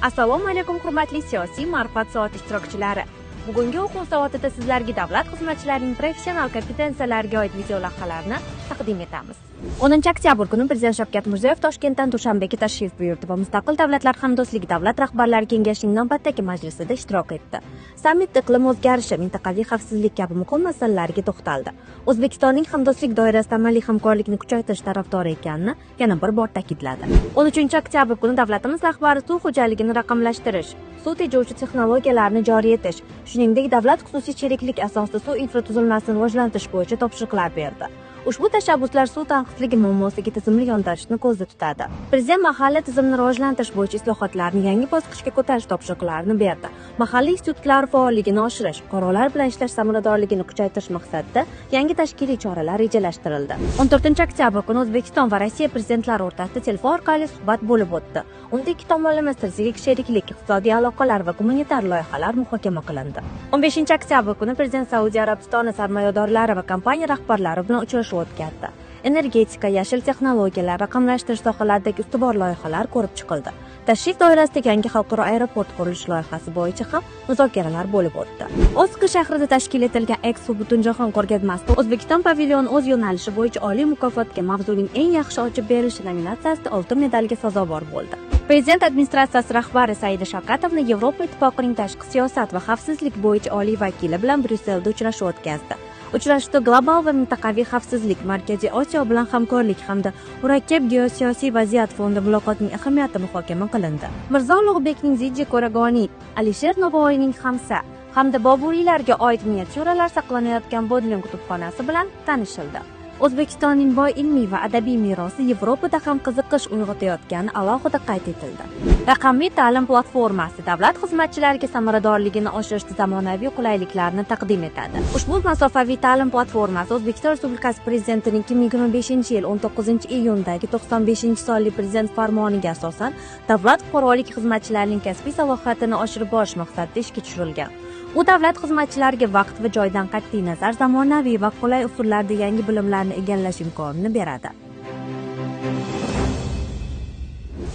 Assalomu alaykum hurmatli siyosiy ma'rifat soati ishtirokchilari. Bugungi o'quv soatida sizlarga davlat xizmatchilarining professional kompetensiyalariga oid video lavhalarni taqdim etamiz. 10 oktyabr kuni Prezident Shavkat Mirziyoyev Toshkentdan Dushanbega tashrif buyurdi va Mustaqil Davlatlar Hamdo'stligi Davlat rahbarlari kengashining navbatdagi majlisida ishtirok etdi. Sammit iqlim o'zgarishi, mintaqaviy xavfsizlik kabi muhim masalalarga to'xtaldi. O'zbekistonning hamdo'stlik doirasida amaliy hamkorlikni kuchaytirish tarafdori ekanini yana bir bor ta'kidladi. 13 oktyabr kuni davlatimiz rahbari suv xo'jaligini raqamlashtirish, suv tejovchi texnologiyalarni joriy etish, shuningdek davlat xususiy sheriklik asosida suv infratuzilmasini rivojlantirish bo'yicha topshiriqlar berdi. Ushbu tashabbuslar suv tanqisligi muammosiga tizimli yondashishni ko'zda tutadi. Prezident mahalla tizimini rivojlantirish bo'yicha islohotlarni yangi bosqichga ko'tarish topshiriqlarini berdi. Mahalliy institutlar faolligini oshirish, fuqarolar bilan ishlash samaradorligini kuchaytirish maqsadida yangi tashkiliy choralar rejalashtirildi. 14 oktyabr kuni O'zbekiston va Rossiya prezidentlari o'rtasida telefon orqali suhbat bo'lib o'tdi. Unda ikki tomonlama strategik sheriklik, iqtisodiy aloqalar va gumanitar loyihalar muhokama qilindi. 15 oktyabr kuni Prezident Saudiya Arabistoni sarmoyadorlari va kompaniya rahbarlari bilan uchrashuv o'tkazdi. Energetika, yashil texnologiyalar, raqamlashtirish sohalaridagi ustuvor loyihalar ko'rib chiqildi. Tashrif doirasida yangi xalqaro aeroport qurilish loyihasi bo'yicha ham muzokaralar bo'lib o'tdi. Oska shahrida tashkil etilgan Expo Butunjahon ko'rgazmasida O'zbekiston pavilyoni o'z yo'nalishi bo'yicha oliy mukofotga mavzuning eng yaxshi ochib berilishi nominatsiyasida oltin medalga sazovor bo'ldi. Prezident administratsiyasi rahbari Saida Shavkatovna Yevropa Ittifoqining tashqi siyosat va xavfsizlik bo'yicha oliy vakili bilan Bryusselda uchrashuv o'tkazdi. Uchrashuvda global va mintaqaviy xavfsizlik, Markaziy Osiyo bilan hamkorlik hamda murakkab geosiyosiy vaziyat fondi muloqotining ahamiyati muhokama qilindi. Mirzo Ulug'bekning Zidji Ko'ragoniy, Alisher Navoiyning Xamsa hamda Boburiylarga oid miniatyuralar saqlanayotgan Bodling kutubxonasi bilan tanishildi. O'zbekistonning boy ilmiy va adabiy merosi Yevropada ham qiziqish uyg'otayotgani alohida qayd etildi. Raqamli ta'lim platformasi davlat xizmatchilariga samaradorligini oshirishda zamonaviy qulayliklarni taqdim etadi. Ushbu masofaviy ta'lim platformasi O'zbekiston Respublikasi Prezidentining 2025-yil 19-iyundagi 95-sonli Prezident farmoniga asosan davlat fuqarolik xizmatchilarining kasbiy salohiyatini oshirib borish maqsadida ishga tushirilgan. U davlat xizmatchilariga vaqt va joydan qat'iy nazar zamonaviy va qulay usullarda yangi bilimlarni egallash imkonini beradi.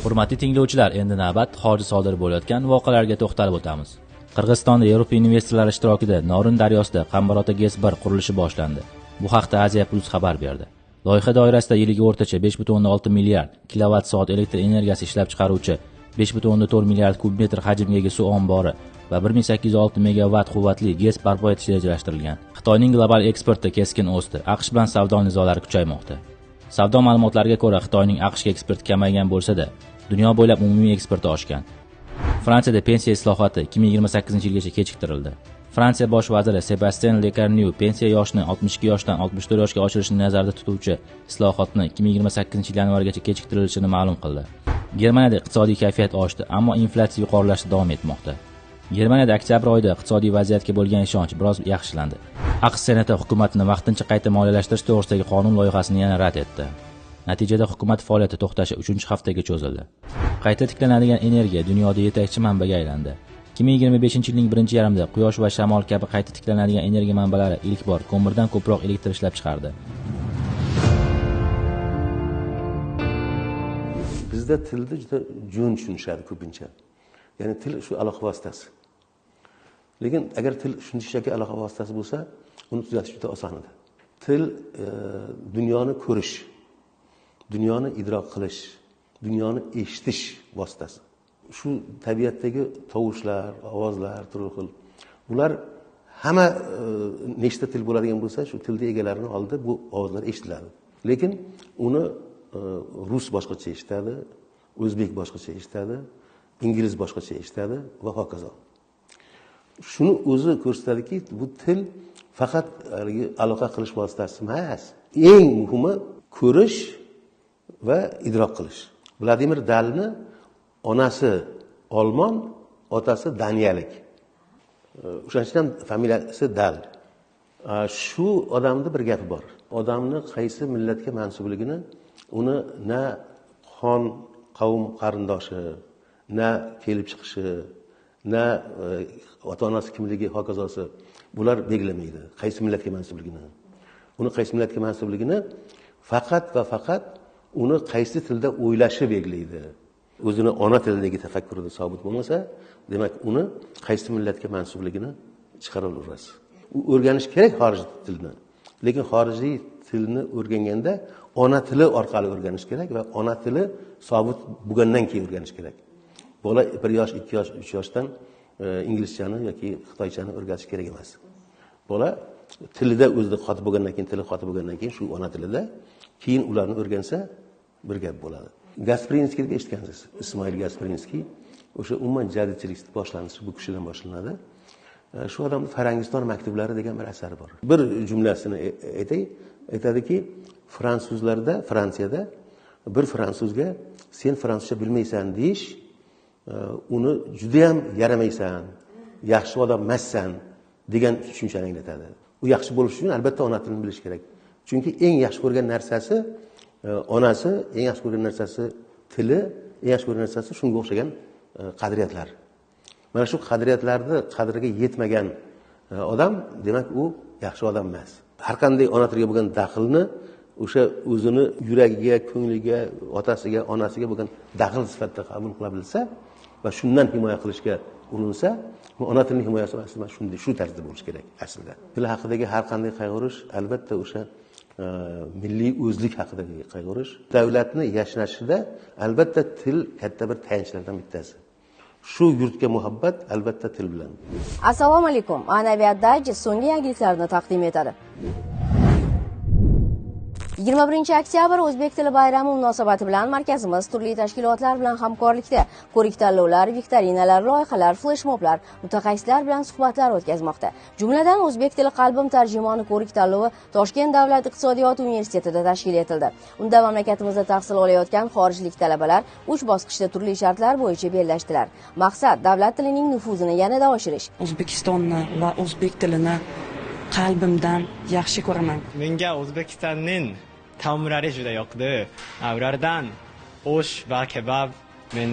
Hurmatli tinglovchilar, endi navbat hozir sodir bo'layotgan voqealarga to'xtalib o'tamiz. Qirg'izistonda Yevropa investorlari ishtirokida Norin daryosida Qambarota GES 1 qurilishi boshlandi. Bu haqda Aziya Plus xabar berdi. Loyiha doirasida yiliga o'rtacha 5.6 milliard kilovat-soat elektr energiyasi ishlab chiqaruvchi 5.4 milliard kub metr hajmdagi suv ombori va 1806 megawatt quvvatli GES barpo etish rejalashtirilgan. Xitoyning global eksporti keskin o'sdi. AQSh bilan savdo nizolari kuchaymoqda. Savdo ma'lumotlariga ko'ra, Xitoyning AQShga eksporti kamaygan bo'lsa-da, dunyo bo'ylab umumiy eksporti oshgan. Fransiyada pensiya islohoti 2028-yilgacha kechiktirildi. Fransiya bosh vaziri Sebastien Lecornu pensiya yoshini 62 yoshdan 64 yoshga oshirishni nazarda tutuvchi islohotni 2028 yanvargacha kechiktirilishini ma'lum qildi. Germaniyada iqtisodiy kayfiyat oshdi, ammo inflyatsiya yuqorilashda davom etmoqda. Germaniyada oktyabr oyida iqtisodiy vaziyatga bo'lgan ishonch biroz yaxshilandi. AQSh Senati hukumatni vaqtincha qayta moliyalashtirish to'g'risidagi qonun loyihasini yana rad etdi. Natijada hukumat faoliyati to'xtashi 3-haftaga cho'zildi. Qayta tiklanadigan energiya dunyoda yetakchi manbaga aylandi. 2025-yilning birinchi yarmida quyosh va shamol kabi qayta tiklanadigan energiya manbalari ilk bor ko'mirdan ko'proq elektr ishlab chiqardi. Bizda tilni juda jo'n tushunishadi ko'pincha. Ya'ni til shu aloqa vositasi. Lekin agar til shunchaki aloqa vositasi bo'lsa, uni tuzatish juda oson edi. Til dunyoni ko'rish, dunyoni idrok qilish, dunyoni eshitish vositasi. Shu tabiatdagi tovushlar, ovozlar, turli xil. Bular hamma nechta til bo'ladigan bo'lsa, shu tilda egalarini oldida bu ovozlar eshitiladi. Lekin uni rus boshqacha eshitadi, o'zbek boshqacha eshitadi, ingliz boshqacha eshitadi va hokazo. Shuni o'zi ko'rsatadiki, bu til faqat aloqa qilish vositasi emas. Eng muhimi ko'rish va idrok qilish. Vladimir Dalni onasi olmon, otasi daniyalik. O'shandan familiyasi Dal. Shu odamning bir gapi bor. Odamni qaysi millatga mansubligini uni na xon, qavm qarindoshi, na kelib chiqishi, na ota-onasi kimligi, hokazosi bular belgilamaydi. Qaysi millatga mansubligini. Uni qaysi millatga mansubligini faqat va faqat uni qaysi tilda o'ylashi belgilaydi. o'zini ona tilidagi tafakkurida sobit bo'lmasa, demak uni qaysi millatga mansubligini chiqarib olasiz. U o'rganish kerak xorijiy tilni. Lekin xorijiy tilni o'rganganda ona tili orqali o'rganish kerak va ona tili sobit bo'lgandan keyin o'rganish kerak. Bola 1 yosh, 2 yosh, 3 yoshdan inglizchani yoki xitoychani o'rgatish kerak emas. Bola tilida o'zida qotib bo'lgandan keyin, tili qotib bo'lgandan keyin shu ona tilida keyin ularni o'rgansa bir gap bo'ladi. Gasprinskiy deb eshitgansiz. Ismoil Gasprinskiy o'sha umuman jadidchilik boshlanishi bu kishidan boshlanadi. Shu odamning Farangiston maktublari degan bir asari bor. Bir jumlasini aytay, aytadiki, fransuzlarda, Fransiyada bir fransuzga sen fransuzcha bilmaysan deyish, uni juda ham yaramaysan, yaxshi odam emassan degan tushunchani anglatadi. U yaxshi bo'lish uchun albatta ona tilini bilish kerak. Chunki eng yaxshi ko'rgan narsasi onasi, eng yaxshi ko'rgan narsasi tili, eng yaxshi ko'rgan narsasi shunga o'xshagan qadriyatlar. Mana shu qadriyatlarni qadriga yetmagan odam, demak u yaxshi odam emas. Har qanday ona tiliga bo'lgan daxlni o'sha o'zini yuragiga, ko'ngliga, otasiga, onasiga bo'lgan daxl sifatida qabul qila bilsa va shundan himoya qilishga urinsa, ona tilining himoyasi aslida shunday, shu tarzda bo'lishi kerak aslida. Til haqidagi har qanday qayg'urish albatta o'sha milliy o'zlik haqidagi qayg'urish. Davlatni yashnashida albatta til katta bir tayanchlardan bittasi. Shu yurtga muhabbat albatta til bilan. Assalomu alaykum. Ma'naviyatda so'nggi yangiliklarni taqdim etadi. 21-oktyabr O'zbek tili bayrami munosabati bilan markazimiz turli tashkilotlar bilan hamkorlikda ko'rik-tanlovlar, viktorinalar, loyihalar, fleshmoblar, mutaxassislar bilan suhbatlar o'tkazmoqda. Jumladan O'zbek tili qalbim tarjimoni ko'rik-tanlovi Toshkent davlat iqtisodiyot universitetida tashkil etildi. Unda mamlakatimizda tahsil olayotgan xorijlik talabalar 3 bosqichda turli shartlar bo'yicha bellashdilar. Maqsad davlat tilining nufuzini yanada oshirish. O'zbekistonni va o'zbek tilini qalbimdan yaxshi ko'raman. Menga O'zbekistonning taomlari juda yoqdi. Ulardan osh va kebab men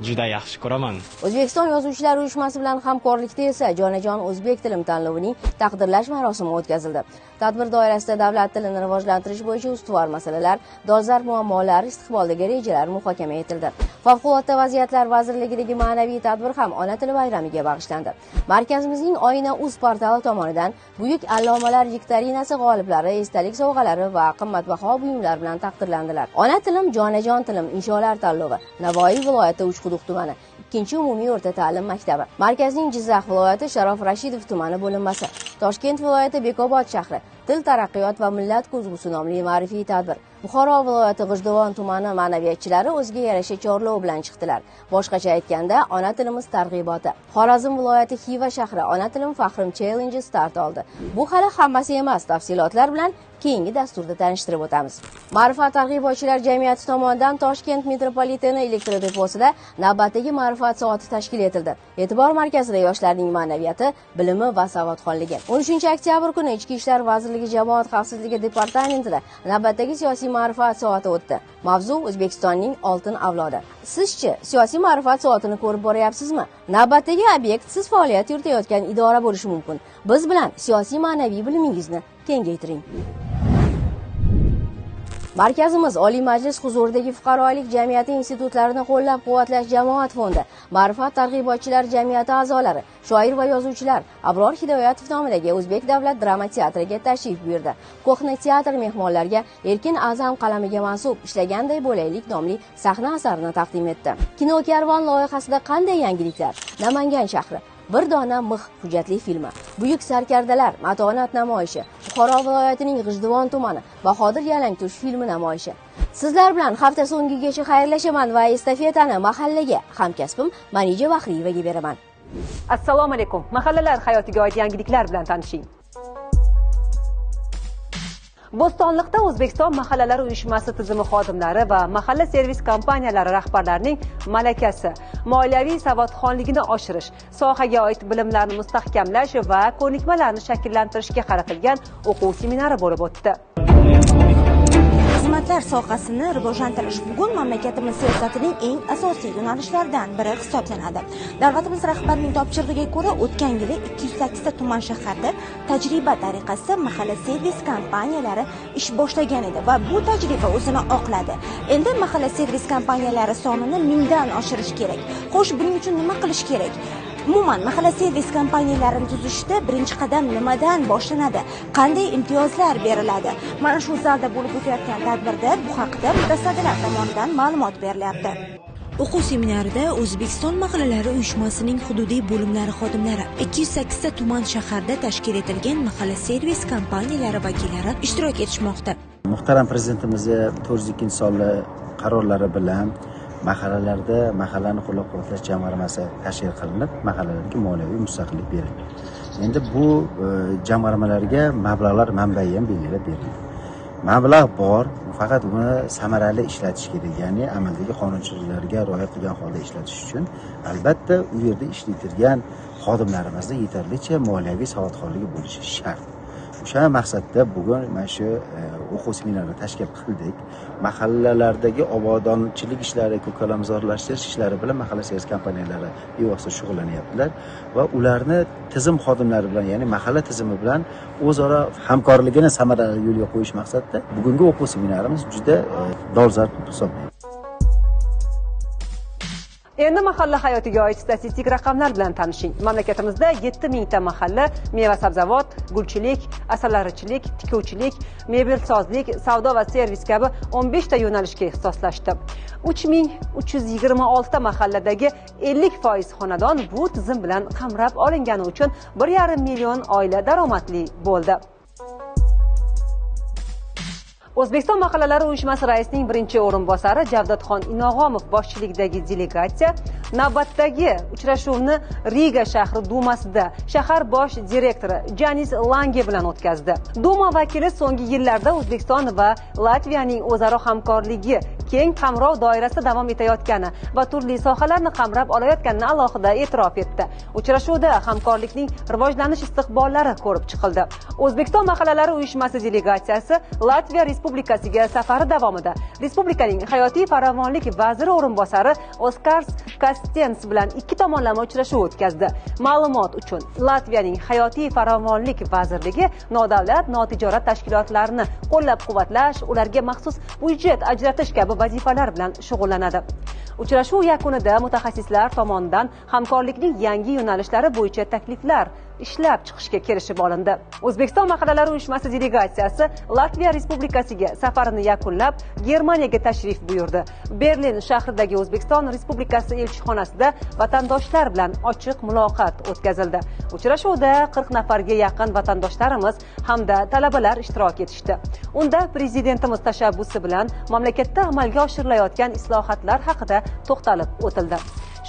juda yaxshi ko'raman. O'zbekiston Yozuvchilar uyushmasi bilan hamkorlikda esa Jonajon o'zbek tilim tanlovining taqdirlash marosimi o'tkazildi. Tadbir doirasida davlat tilini rivojlantirish bo'yicha ustuvor masalalar, dolzarb muammolar, istiqboldagi rejalar muhokama etildi. Favqulodda vaziyatlar vazirligidagi ma'naviy tadbir ham ona tili bayramiga bag'ishlandi. Markazimizning Oyna.uz portali tomonidan buyuk allomalar viktorinasi g'oliblari esdalik sovg'alari va qimmatbaho buyumlar bilan taqdirlandilar. Ona tilim, jonajon tilim insholar tanlovi Navoiy viloyati Uchquduq tumani 2-umumiy o'rta ta'lim maktabi, Markazning Jizzax viloyati Sharof Rashidov tumani bo'linmasi, Toshkent viloyati Bekobod shahri Til taraqqiyot va millat ko'zgusi nomli ma'rifiy tadbir, Buxoro viloyati G'ijduvon tumani ma'naviyatchilari o'ziga yarasha chorlov bilan chiqdilar. Boshqacha aytganda, ona tilimiz targ'iboti. Xorazm viloyati Xiva shahri ona tilim faxrim challenge start oldi. Bu hali hammasi emas, tafsilotlar bilan keyingi dasturda tanishtirib o'tamiz. Ma'rifat targ'ibotchilar jamiyati tomonidan Toshkent metropoliteni elektr deposida navbatdagi ma'rifat soati tashkil etildi. E'tibor markazida yoshlarning ma'naviyati, bilimi va savodxonligi. 13-oktyabr kuni Ichki ishlar vazirligi Jamoat xavfsizligi departamentida navbatdagi siyosiy ma'rifat soati o'tdi. Mavzu O'zbekistonning oltin avlodi. Sizchi siyosiy ma'rifat soatini ko'rib boryapsizmi? Navbatdagi obyekt siz faoliyat yuritayotgan idora bo'lishi mumkin. Biz bilan siyosiy ma'naviy bilimingizni kengaytiring. Markazimiz Oliy Majlis huzuridagi fuqarolik jamiyati institutlarini qo'llab-quvvatlash jamoat fondi, Ma'rifat targ'ibotchilar jamiyati a'zolari, shoir va yozuvchilar Abror Hidoyatov nomidagi O'zbek davlat drama teatriga tashrif buyurdi. Ko'hna teatr mehmonlarga Erkin A'zam qalamiga mansub Ishlaganday bo'laylik nomli sahna asarini taqdim etdi. Kinokarvon loyihasida qanday yangiliklar? Namangan shahri Bir dona mix hujjatli filmi, Buyuk sarkardalar matonat namoyishi, Buxoro viloyatining G'ijduvon tumani Bahodir Yalangtush filmi namoyishi. Sizlar bilan hafta so'ngigacha xayrlashaman va estafetani mahallaga hamkasbim Manija Bahriyevaga beraman. Assalomu alaykum. Mahallalar hayotiga oid yangiliklar bilan tanishing. Bo'stonliqda O'zbekiston mahallalar uyushmasi tizimi xodimlari va mahalla servis kompaniyalari rahbarlarining malakasi, moliyaviy savodxonligini oshirish, sohaga oid bilimlarni mustahkamlash va ko'nikmalarni shakllantirishga qaratilgan o'quv seminari bo'lib o'tdi. xizmatlar sohasini rivojlantirish bugun mamlakatimiz siyosatining eng asosiy yo'nalishlaridan biri hisoblanadi. Davlatimiz rahbarining topshirig'iga ko'ra, o'tgan yili 208 ta tuman shaharda tajriba tariqasida mahalla servis kompaniyalari ish boshlagan edi va bu tajriba o'zini oqladi. Endi mahalla servis kompaniyalari sonini 1000 dan oshirish kerak. Xo'sh, buning uchun nima qilish kerak? Umuman mahalla servis kompaniyalarini tuzishda birinchi qadam nimadan boshlanadi? Qanday imtiyozlar beriladi? Mana shu zalda bo'lib o'tayotgan tadbirda bu haqida mutasaddilar tomonidan ma'lumot berilyapti. O'quv seminarida O'zbekiston mahallalari uyushmasining hududiy bo'limlari xodimlari 208 ta tuman shaharda tashkil etilgan mahalla servis kompaniyalari vakillari ishtirok etishmoqda. Muhtaram Prezidentimizning 402 sonli qarorlari bilan mahallalarda mahallani qo'llab-quvvatlash jamg'armasi tashkil qilinib, mahallalarga moliyaviy mustaqillik berildi. Endi bu jamg'armalarga mablag'lar manbai ham belgilab berildi. Mablag' bor, faqat uni samarali ishlatish kerak, ya'ni amaldagi qonunchiliklarga rioya qilgan holda ishlatish uchun albatta u yerda ishlaydigan xodimlarimizda yetarlicha moliyaviy savodxonligi bo'lishi shart. O'sha maqsadda bugun mana shu o'quv seminarini tashkil qildik. Mahallalardagi obodonchilik ishlari, ko'kalamzorlashtirish ishlari bilan mahalla servis kompaniyalari bevosita shug'ullanyaptilar va ularni tizim xodimlari bilan, ya'ni mahalla tizimi bilan o'zaro hamkorligini samarali yo'lga qo'yish maqsadida bugungi o'quv seminarimiz juda dolzarb hisoblanadi. Endi mahalla hayotiga oid statistik raqamlar bilan tanishing. Mamlakatimizda 7000 ta mahalla meva-sabzavot, gulchilik, asalarichilik, tikuvchilik, mebelsozlik, savdo va servis kabi 15 ta yo'nalishga ixtisoslashdi. 3326 ta mahalladagi 50% xonadon bu tizim bilan qamrab olingani uchun 1,5 million oila daromadli bo'ldi. O'zbekiston mahallalari uyushmasi raisining birinchi o'rinbosari Javdatxon Inog'omov boshchiligidagi delegatsiya navbatdagi uchrashuvni Riga shahri dumasida shahar bosh direktori Janis Lange bilan o'tkazdi. Duma vakili so'nggi yillarda O'zbekiston va Latviyaning o'zaro hamkorligi keng qamrov doirasida davom etayotgani va turli sohalarni qamrab olayotganini alohida e'tirof etdi. Uchrashuvda hamkorlikning rivojlanish istiqbollari ko'rib chiqildi. O'zbekiston mahallalari uyushmasi delegatsiyasi Latviya Respublikasiga safari davomida Respublikaning hayotiy farovonlik vaziri o'rinbosari Oskars Kastens bilan ikki tomonlama uchrashuv o'tkazdi. Ma'lumot uchun, Latviyaning hayotiy farovonlik vazirligi nodavlat notijorat tashkilotlarini qo'llab-quvvatlash, ularga maxsus byudjet ajratish kabi vazifalar bilan shug'ullanadi. Uchrashuv yakunida mutaxassislar tomonidan hamkorlikning yangi yo'nalishlari bo'yicha takliflar ishlab chiqishga kelishib olindi. O'zbekiston mahallalari uyushmasi delegatsiyasi Latviya Respublikasiga safarini yakunlab, Germaniyaga tashrif buyurdi. Berlin shahridagi O'zbekiston Respublikasi elchixonasida vatandoshlar bilan ochiq muloqot o'tkazildi. Uchrashuvda 40 nafarga yaqin vatandoshlarimiz hamda talabalar ishtirok etishdi. Unda prezidentimiz tashabbusi bilan mamlakatda amalga oshirilayotgan islohotlar haqida to'xtalib o'tildi.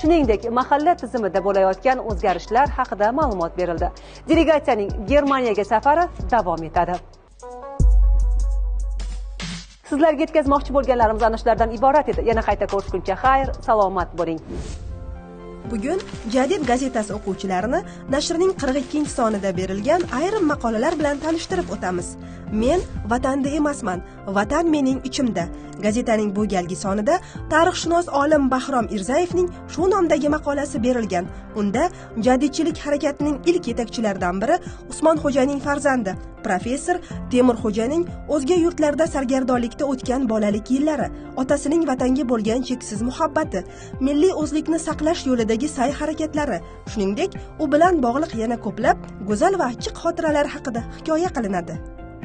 Shuningdek, mahalla tizimida bo'layotgan o'zgarishlar haqida ma'lumot berildi. Delegatsiyaning Germaniyaga safari davom etadi. Sizlarga yetkazmoqchi bo'lganlarimiz ana shulardan iborat edi. Yana qayta ko'rishguncha xayr, salomat bo'ling. Bugun Jadid gazetasi o'quvchilarini nashrning 42-sonida berilgan ayrim maqolalar bilan tanishtirib o'tamiz. Men vatanda emasman, vatan mening ichimda. Gazetaning bu galgi sonida tarixshunos olim Bahrom Irzayevning shu nomdagi maqolasi berilgan. Unda jadidchilik harakatining ilk yetakchilaridan biri Usmonxo'janing farzandi, professor Temurxo'janing o'zga yurtlarda sargardonlikda o'tgan bolalik yillari, otasining vatanga bo'lgan cheksiz muhabbati, milliy o'zlikni saqlash yo'lidagi sa'y harakatlari, shuningdek, u bilan bog'liq yana ko'plab go'zal va achchiq xotiralar haqida hikoya qilinadi.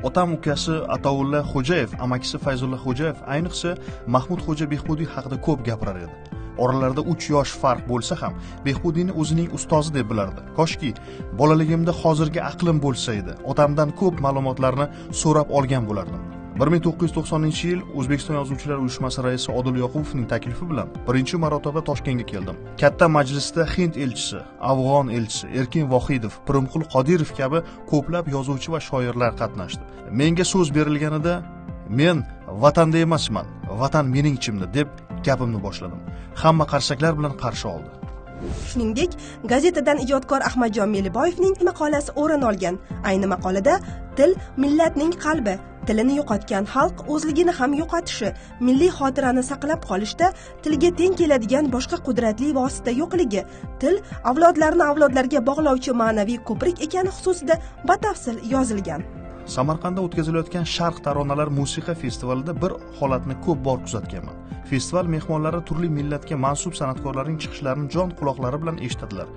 Otam ukasi Atovulla Xo'jayev, amakisi Fayzulla Xo'jayev ayniqsa Mahmud Xo'ja Behbudiy haqida ko'p gapirar edi. Oralarida 3 yosh farq bo'lsa ham Behbudiyni o'zining ustozi deb bilardi. Koshki bolaligimda hozirgi aqlim bo'lsa edi, otamdan ko'p ma'lumotlarni so'rab olgan bo'lardim. 1990-yil O'zbekiston Yozuvchilar uyushmasi raisi Odil Yoqubovning taklifi bilan birinchi marotaba Toshkentga keldim. Katta majlisda Hind elchisi, Afg'on elchisi Erkin Vohidov, Pirimqul Qodirov kabi ko'plab yozuvchi va shoirlar qatnashdi. Menga so'z berilganida men vatanda emasman, vatan mening ichimda deb gapimni boshladim. Hamma qarsaklar bilan qarshi oldi. Shuningdek, gazetadan ijodkor Ahmadjon Meliboyevning maqolasi o'rin olgan. Ayni maqolada til millatning qalbi, tilini yo'qotgan xalq o'zligini ham yo'qotishi, milliy xotirani saqlab qolishda tilga teng keladigan boshqa qudratli vosita yo'qligi, til avlodlarni avlodlarga bog'lovchi ma'naviy ko'prik ekani xususida batafsil yozilgan. Samarqandda o'tkazilayotgan Sharq taronalar musiqa festivalida bir holatni ko'p bor kuzatganman. Festival mehmonlari turli millatga mansub san'atkorlarning chiqishlarini jon quloqlari bilan eshitadilar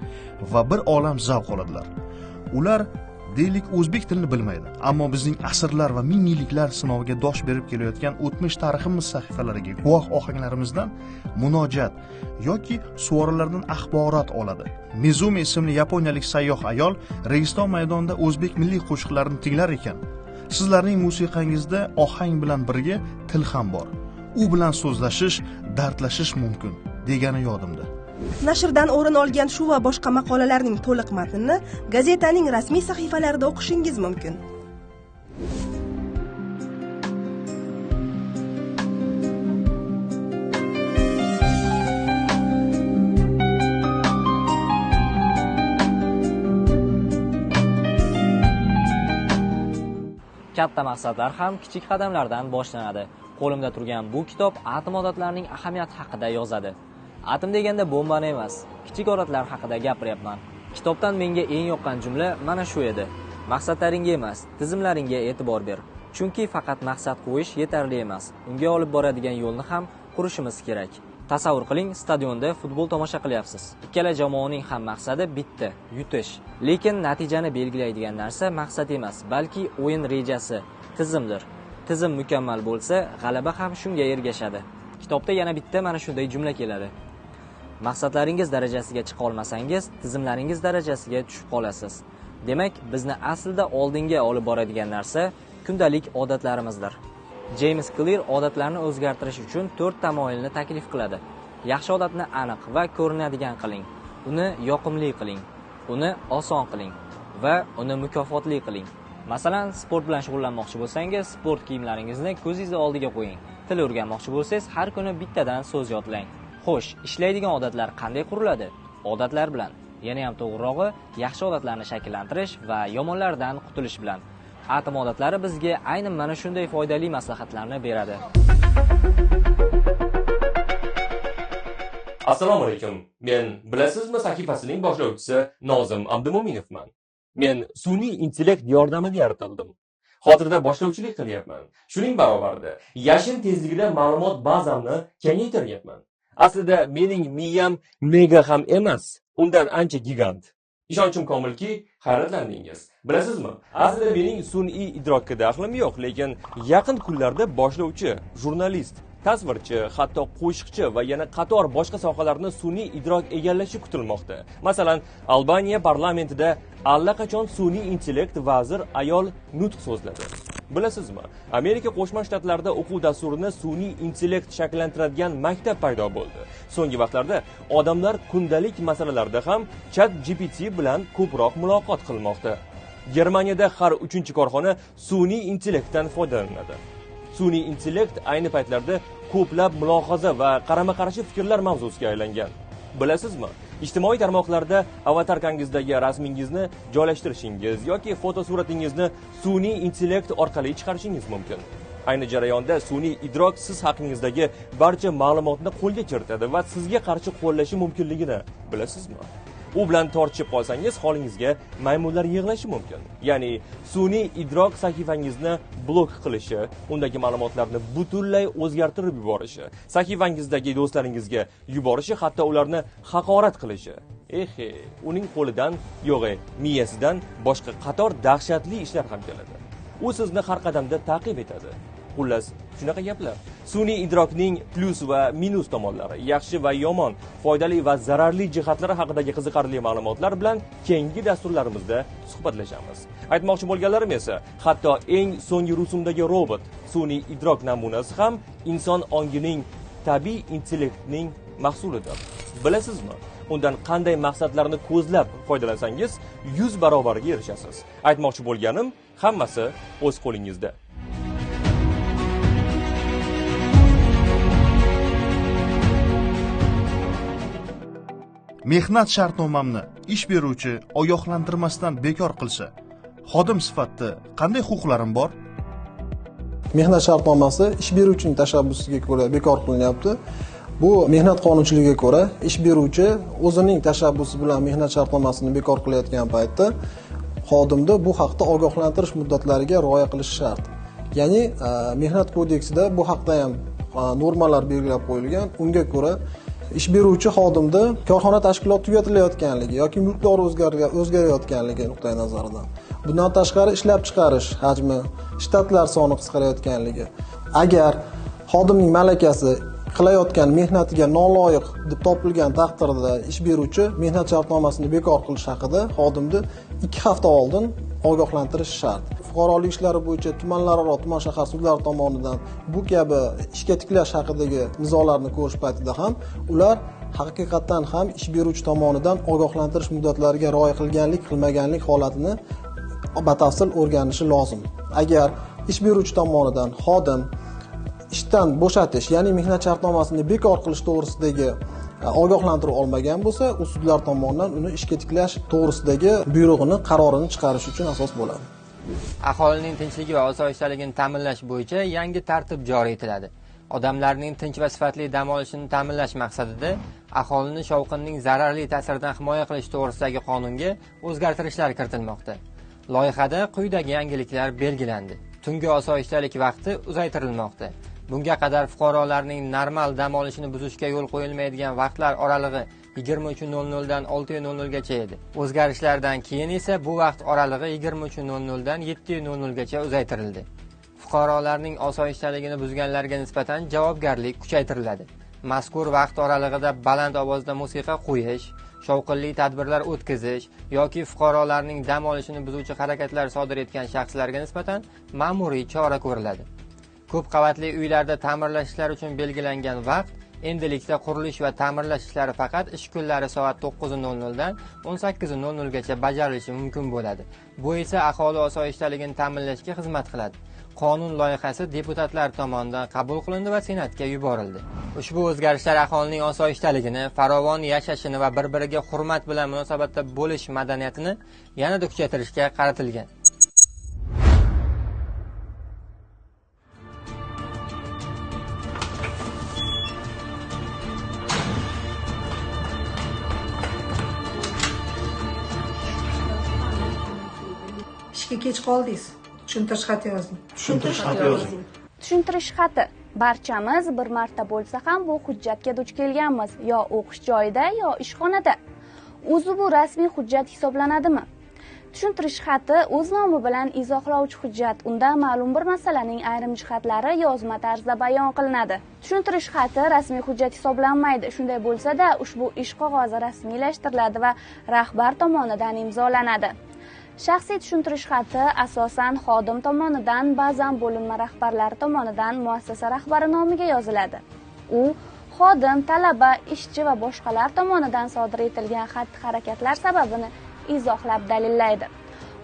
va bir olam zavq oladilar. Ular deylik o'zbek tilini bilmaydi, ammo bizning asrlar va ming yilliklar sinoviga dosh berib kelayotgan o'tmish tariximiz sahifalariga guvoh ohanglarimizdan munojat yoki suvoralardan axborot oladi. Mizumi ismli yaponiyalik sayyoh ayol Registon maydonida o'zbek milliy qo'shiqlarini tinglar ekan. Sizlarning musiqangizda ohang bilan birga til ham bor. U bilan so'zlashish, dardlashish mumkin degani yodimda. Nashrdan o'rin olgan shu va boshqa maqolalarning to'liq matnini gazetaning rasmiy sahifalarida o'qishingiz mumkin. Katta maqsadlar ham kichik qadamlardan boshlanadi. Qo'limda turgan bu kitob atom odatlarining ahamiyati haqida yozadi. Atom deganda bombani emas, kichik odatlar haqida gapiryapman. Kitobdan menga eng yoqqan jumla mana shu edi. Maqsadlaringga emas, tizimlaringga e'tibor ber. Chunki faqat maqsad qo'yish yetarli emas. Unga olib boradigan yo'lni ham qurishimiz kerak. Tasavvur qiling, stadionda futbol tomosha qilyapsiz. Ikkala jamoaning ham maqsadi bitta, yutish. Lekin natijani belgilaydigan narsa maqsad emas, balki o'yin rejasi, tizimdir. Tizim mukammal bo'lsa, g'alaba ham shunga ergashadi. Kitobda yana bitta mana shunday jumla keladi. Maqsadlaringiz darajasiga chiqa olmasangiz, tizimlaringiz darajasiga tushib qolasiz. Demak, bizni aslida oldinga olib boradigan narsa kundalik odatlarimizdir. James Clear odatlarni o'zgartirish uchun 4 tamoyilni taklif qiladi. Yaxshi odatni aniq va ko'rinadigan qiling. Uni yoqimli qiling. Uni oson qiling va uni mukofotli qiling. Masalan, sport bilan shug'ullanmoqchi bo'lsangiz, sport kiyimlaringizni ko'zingiz oldiga qo'ying. Til o'rganmoqchi bo'lsangiz, har kuni bittadan so'z yodlang. Xo'sh, ishlaydigan odatlar qanday quriladi? Odatlar bilan. Yana ham to'g'rirog'i, yaxshi odatlarni shakllantirish va yomonlardan qutulish bilan. Atom odatlari bizga aynan mana shunday foydali maslahatlarni beradi. Assalomu alaykum. Men bilasizmi sahifasining boshlovchisi Nozim Abdumo'minovman. Men sun'iy intellekt yordamida yaratildim. Hozirda boshlovchilik qilyapman. Shuning barobarida yashin tezligida ma'lumot bazamni kengaytiryapman. Aslida mening miyam mega ham emas, undan ancha gigant. Ishonchim komilki, hayratlandingiz. Bilasizmi? Aslida mening sun'iy idrokka daxlim yo'q, lekin yaqin kunlarda boshlovchi, jurnalist, tasvirchi, hatto qo'shiqchi va yana qator boshqa sohalarni sun'iy idrok egallashi kutilmoqda. Masalan, Albaniya parlamentida allaqachon sun'iy intellekt vazir ayol nutq so'zladi. Bilasizmi? Amerika Qo'shma Shtatlarida o'quv dasturini sun'iy intellekt shakllantiradigan maktab paydo bo'ldi. So'nggi vaqtlarda odamlar kundalik masalalarda ham ChatGPT bilan ko'proq muloqot qilmoqda. Germaniyada har 3-chi korxona sun'iy intellektdan foydalanadi. Sun'iy intellekt ayni paytlarda ko'plab mulohaza va qarama-qarshi fikrlar mavzusiga aylangan. Bilasizmi? Ijtimoiy tarmoqlarda avatarkangizdagi rasmingizni joylashtirishingiz yoki fotosuratingizni sun'iy intellekt orqali chiqarishingiz mumkin. Ayni jarayonda sun'iy idrok siz haqingizdagi barcha ma'lumotni qo'lga kiritadi va sizga qarshi qo'llashi mumkinligini bilasizmi? U bilan tortishib qolsangiz, holingizga maymunlar yig'lashi mumkin. Ya'ni sun'iy idrok sahifangizni blok qilishi, undagi ma'lumotlarni butunlay o'zgartirib yuborishi, sahifangizdagi do'stlaringizga yuborishi, hatto ularni haqorat qilishi. Uning qo'lidan, yo'g'i, miyasidan boshqa qator dahshatli ishlar ham keladi. U sizni har qadamda ta'qib etadi. Xullas, shunaqa gaplar. Sun'iy idrokning plus va minus tomonlari, yaxshi va yomon, foydali va zararli jihatlari haqidagi qiziqarli ma'lumotlar bilan keyingi dasturlarimizda suhbatlashamiz. Aytmoqchi bo'lganlarim esa, hatto eng so'nggi rusumdagi robot, sun'iy idrok namunasi ham inson ongining tabiiy intellektning mahsulidir. Bilasizmi? Undan qanday maqsadlarni ko'zlab foydalansangiz 100 barobariga erishasiz. Aytmoqchi bo'lganim, hammasi o'z qo'lingizda. Mehnat shartnomamni ish beruvchi ogohlantirmasdan bekor qilsa, xodim sifatida qanday huquqlarim bor? mehnat shartnomasi ish beruvchining tashabbusiga ko'ra bekor qilinyapti. Bu mehnat qonunchiligiga ko'ra ish beruvchi o'zining tashabbusi bilan mehnat shartnomasini bekor qilayotgan paytda xodimni bu haqda ogohlantirish muddatlariga rioya qilishi shart. Ya'ni mehnat kodeksida bu haqda ham normalar belgilab qo'yilgan. Unga ko'ra ish beruvchi xodimni korxona tashkiloti tugatilayotganligi yoki mulkdori o'zgarayotganligi nuqtai nazaridan. Bundan tashqari ishlab chiqarish hajmi, shtatlar soni qisqarayotganligi. Agar xodimning malakasi qilayotgan mehnatiga noloyiq deb topilgan taqdirda ish beruvchi mehnat shartnomasini bekor qilish haqida xodimni 2 hafta oldin ogohlantirish shart. Fuqarolik ishlari bo'yicha tumanlararo tuman shahar sudlari tomonidan bu kabi ishga tiklash haqidagi nizolarni ko'rish paytida ham ular haqiqatan ham ish beruvchi tomonidan ogohlantirish muddatlariga rioya qilganlik, qilmaganlik holatini batafsil o'rganishi lozim. Agar ish beruvchi tomonidan xodim ishdan bo'shatish, ya'ni mehnat shartnomasini bekor qilish to'g'risidagi ogohlantirib olmagan bo'lsa, u sudlar tomonidan uni ishga tiklash to'g'risidagi buyrug'ini, qarorini chiqarish uchun asos bo'ladi. Aholining tinchligi va osoyishtaligini ta'minlash bo'yicha yangi tartib joriy etiladi. Odamlarning tinch va sifatli dam olishini ta'minlash maqsadida aholini shovqinning zararli ta'siridan himoya qilish to'g'risidagi qonunga o'zgartirishlar kiritilmoqda. Loyihada quyidagi yangiliklar belgilandi. Tungi osoyishtalik vaqti uzaytirilmoqda. Bunga qadar fuqarolarning normal dam olishini buzishga yo'l qo'yilmaydigan vaqtlar oralig'i 23:00 dan 6:00 gacha edi. O'zgarishlardan keyin esa bu vaqt oralig'i 23:00 dan 7:00 gacha uzaytirildi. Fuqarolarning osoyishtaligini buzganlarga nisbatan javobgarlik kuchaytiriladi. Mazkur vaqt oralig'ida baland ovozda musiqa qo'yish, shovqinli tadbirlar o'tkazish yoki fuqarolarning dam olishini buzuvchi harakatlar sodir etgan shaxslarga nisbatan ma'muriy chora ko'riladi. Ko'p qavatli uylarda ta'mirlash ishlari uchun belgilangan vaqt endilikda qurilish va ta'mirlash ishlari faqat ish kunlari soat 9:00 dan 18:00 gacha bajarilishi mumkin bo'ladi. Bu esa aholi osoyishtaligini ta'minlashga xizmat qiladi. Qonun loyihasi deputatlar tomonidan qabul qilindi va Senatga yuborildi. Ushbu o'zgarishlar aholining osoyishtaligini, farovon yashashini va bir-biriga hurmat bilan munosabatda bo'lish madaniyatini yanada kuchaytirishga qaratilgan. Ishga kech qoldingiz. Tushuntirish xati yozing. Tushuntirish xati. Barchamiz bir marta bo'lsa ham bu hujjatga duch kelganmiz, yo o'qish joyida, yo ishxonada. O'zi bu rasmiy hujjat hisoblanadimi? Tushuntirish xati o'z nomi bilan izohlovchi hujjat. Unda ma'lum bir masalaning ayrim jihatlari yozma tarzda bayon qilinadi. Tushuntirish xati rasmiy hujjat hisoblanmaydi. Shunday bo'lsa-da, ushbu ish qog'ozi rasmiylashtiriladi va rahbar tomonidan imzolanadi. Shaxsiy tushuntirish xati asosan xodim tomonidan, ba'zan bo'linma rahbarlari tomonidan muassasa rahbari nomiga yoziladi. U xodim, talaba, ishchi va boshqalar tomonidan sodir etilgan xatti-harakatlar sababini izohlab dalillaydi.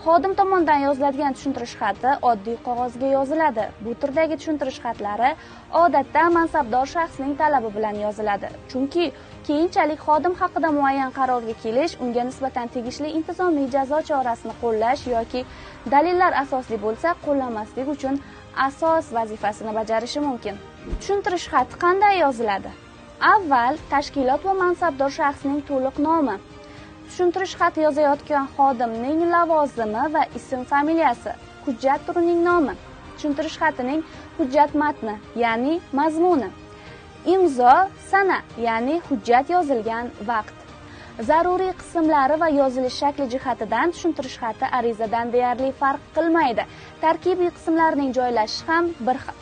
Xodim tomonidan yoziladigan tushuntirish xati oddiy qog'ozga yoziladi. Bu turdagi tushuntirish xatlari odatda mansabdor shaxsning talabi bilan yoziladi. Chunki keyinchalik xodim haqida muayyan qarorga kelish, unga nisbatan tegishli intizomiy jazo chorasini qo'llash yoki dalillar asosli bo'lsa qo'llamaslik uchun asos vazifasini bajarishi mumkin. Tushuntirish xati qanday yoziladi? Avval tashkilot va mansabdor shaxsning to'liq nomi, tushuntirish xati yozayotgan xodimning lavozimi va ism-familiyasi, hujjat turining nomi, tushuntirish xatining hujjat matni, ya'ni mazmuni, imzo, sana, ya'ni hujjat yozilgan vaqt. Zaruriy qismlari va yozilish shakli jihatidan tushuntirish xati arizadan deyarli farq qilmaydi. Tarkibiy qismlarining joylashishi ham bir xil.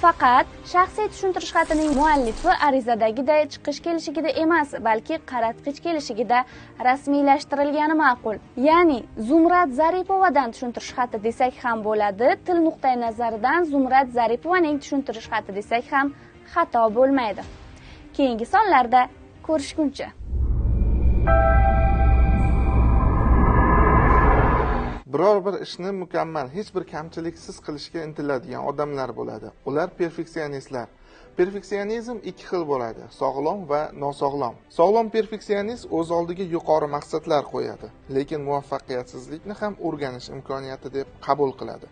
Faqat shaxsiy tushuntirish xatining muallifi arizadagiday chiqish kelishigida emas, balki qaratqich kelishigida rasmiylashtirilgani ma'qul. Ya'ni Zumrad Zaripovadan tushuntirish xati desak ham bo'ladi, til nuqtai nazaridan Zumrad Zaripovaning tushuntirish xati desak ham xato bo'lmaydi. Keyingi sonlarda ko'rishguncha. biror bir ishni mukammal, hech bir kamchiliksiz qilishga intiladigan odamlar bo'ladi. Ular perfeksionistlar. Perfeksionizm ikki xil bo'ladi: sog'lom va nosog'lom. Sog'lom perfeksionist o'z oldiga yuqori maqsadlar qo'yadi, lekin muvaffaqiyatsizlikni ham o'rganish imkoniyati deb qabul qiladi.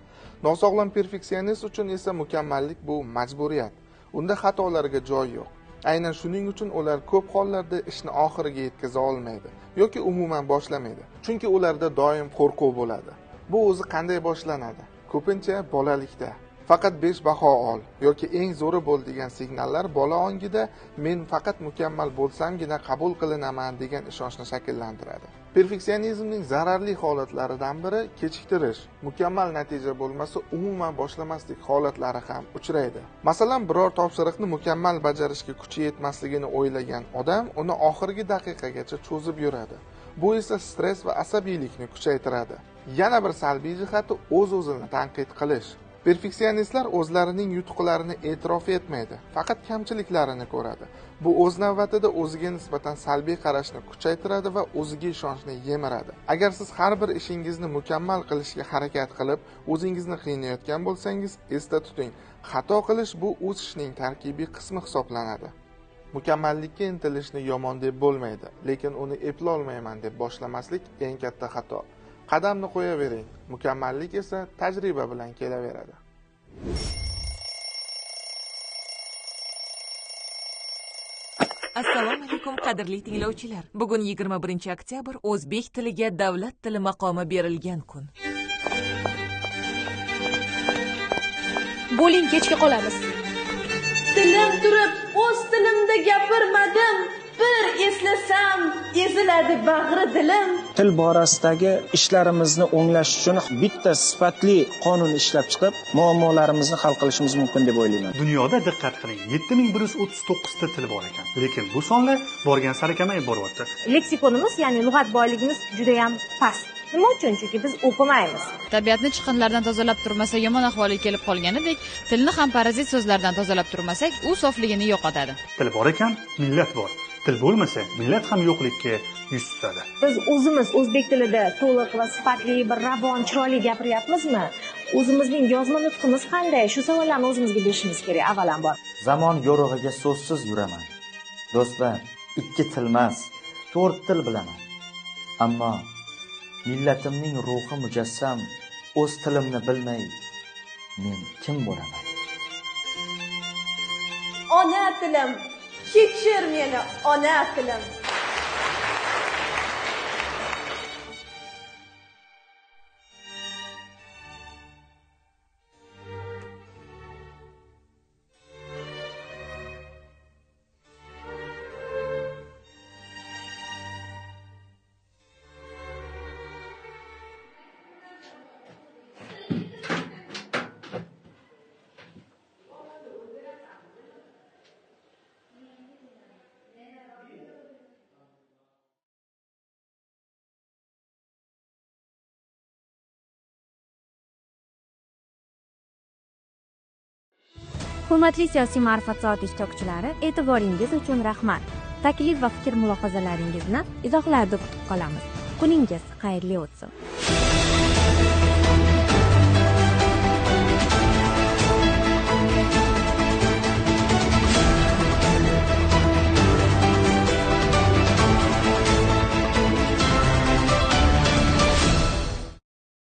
Nosog'lom perfeksionist uchun esa mukammallik bu majburiyat. Unda xatolarga joy yo'q. Aynan shuning uchun ular ko'p hollarda ishni oxiriga yetkaza olmaydi yoki umuman boshlamaydi. Chunki ularda doim qo'rquv bo'ladi. Bu o'zi qanday boshlanadi? Ko'pincha bolalikda. Faqat 5 baho ol yoki eng zo'ri bo'l degan signallar bola ongida men faqat mukammal bo'lsamgina qabul qilinaman degan ishonchni shakllantiradi. Perfeksionizmning zararli holatlaridan biri kechiktirish. Mukammal natija bo'lmasa umuman boshlamaslik holatlari ham uchraydi. Masalan, biror topshiriqni mukammal bajarishga kuchi yetmasligini o'ylagan odam uni oxirgi daqiqagacha cho'zib yuradi. Bu esa stress va asabiylikni kuchaytiradi. Yana bir salbiy jihati o'z-o'zini tanqid qilish. Perfeksionistlar o'zlarining yutuqlarini e'tirof etmaydi, faqat kamchiliklarini ko'radi. Bu o'z navbatida o'ziga nisbatan salbiy qarashni kuchaytiradi va o'ziga ishonchni yemiradi. Agar siz har bir ishingizni mukammal qilishga harakat qilib, o'zingizni qiynayotgan bo'lsangiz, esda tuting, xato qilish bu o'sishning tarkibiy qismi hisoblanadi. Mukammallikka intilishni yomon deb bo'lmaydi, lekin uni eplolmayman deb boshlamaslik eng katta xato. Qadamni qo'yavering, mukammallik esa tajriba bilan kelaveradi. Assalomu alaykum qadrli tinglovchilar. Bugun 21-oktyabr o'zbek tiliga davlat tili maqomi berilgan kun. Bo'ling, kechga qolamiz. Tilim turib, o'z tilimda gapirmadim. Bir eslasam, eziladi bag'ri dilim. Til borasidagi ishlarimizni o'nglash uchun bitta sifatli qonun ishlab chiqib, muammolarimizni hal qilishimiz mumkin deb o'ylayman. Dunyoda diqqat qiling, 7139 ta til bor ekan, lekin bu sonlar borgan sari kamayib boryapti. Leksikonimiz, ya'ni lug'at boyligimiz juda ham past. Nima uchun? Chunki biz o'qimaymiz. Tabiatni chiqindilardan tozalab turmasa yomon ahvolga kelib qolganidek, tilni ham parazit so'zlardan tozalab turmasak, u sofligini yo'qotadi. Til bor ekan, millat bor. Til bo'lmasa, millat ham yo'qlikka yuz tutadi. Biz o'zimiz o'zbek tilida to'liq va sifatli, bir ravon, chiroyli gapiryapmizmi? O'zimizning yozma nutqimiz qanday? Shu savollarni o'zimizga berishimiz kerak avvalambor. Zamon yo'rig'iga so'zsiz yuraman. Do'stlar, 2 tilmas, 4 til bilaman. Ammo millatimning ruhi mujassam, o'z tilimni bilmay men kim bo'laman? Ona tilim, kechir meni, ona tilim. Hurmatli siyosiy ma'rifat soati ishtirokchilari, e'tiboringiz uchun rahmat. Taklif va fikr mulohazalaringizni izohlarda kutib qolamiz. Kuningiz xayrli o'tsin.